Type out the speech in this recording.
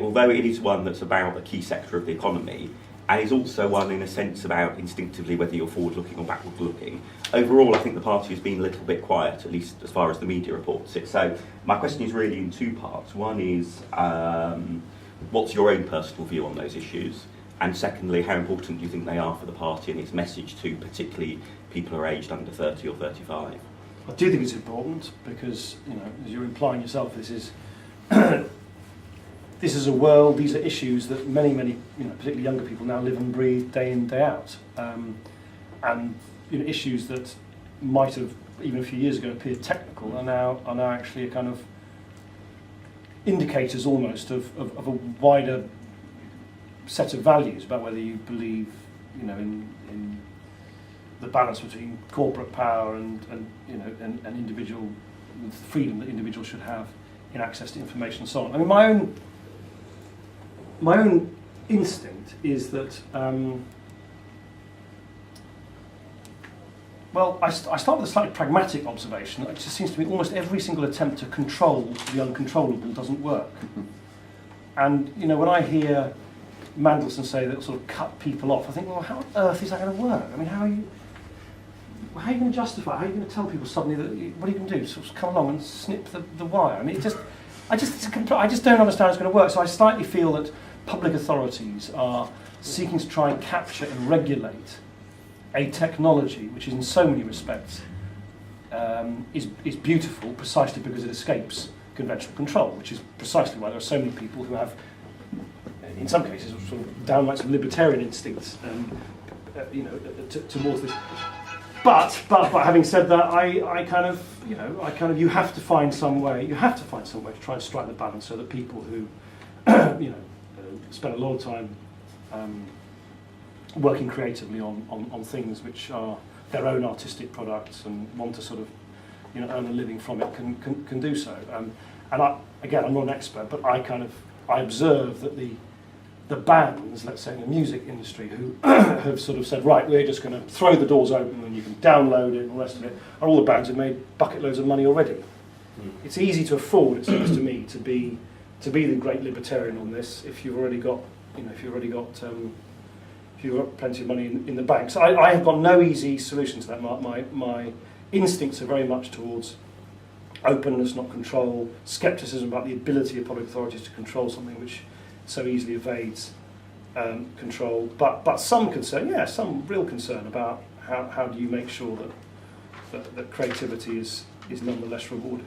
Although it is one that's about a key sector of the economy, and is also one in a sense about instinctively whether you're forward-looking or backward-looking, overall I think the party has been a little bit quiet, at least as far as the media reports it. So my question is really in two parts. One is, what's your own personal view on those issues? And secondly, how important do you think they are for the party and its message to particularly people who are aged under 30 or 35? I do think it's important because, you know, as you're implying yourself, this is this is a world. These are issues that many, you know, particularly younger people now live and breathe day in, day out, and you know, issues that might have even a few years ago appeared technical are now actually a kind of indicators almost of a wider set of values about whether you believe, you know, in the balance between corporate power and you know and individual freedom that individuals should have in access to information and so on. I mean, my own instinct is that well, I start with a slightly pragmatic observation. It just seems to me almost every single attempt to control the uncontrollable doesn't work. And you know, when I hear Mandelson say that it'll sort of cut people off, I think, well, how on earth is that going to work? I mean, how are you going to justify? How are you going to tell people suddenly that? What are you going to do? Sort of come along and snip the wire? I mean, I just don't understand how it's going to work. So I slightly feel that public authorities are seeking to try and capture and regulate a technology which is in so many respects is beautiful precisely because it escapes conventional control, which is precisely why there are so many people who have, in some cases, sort of downright some libertarian instincts, you know, towards this. But having said that, I kind of, you have to find some way to try and strike the balance so that people who, you know, spend a lot of time working creatively on things which are their own artistic products and want to sort of, you know, earn a living from it can do so. And I'm not an expert, but I observe that the bands, let's say in the music industry, who have sort of said, right, we're just going to throw the doors open and you can download it and all the rest of it, are all the bands who've made bucket loads of money already. It's easy to afford, it seems to me, to be the great libertarian on this if you've already got, you know, if you've got plenty of money in the bank. So I have got no easy solution to that. My instincts are very much towards openness, not control, scepticism about the ability of public authorities to control something which so easily evades control, but some concern, some real concern about how do you make sure that creativity is nonetheless rewarded.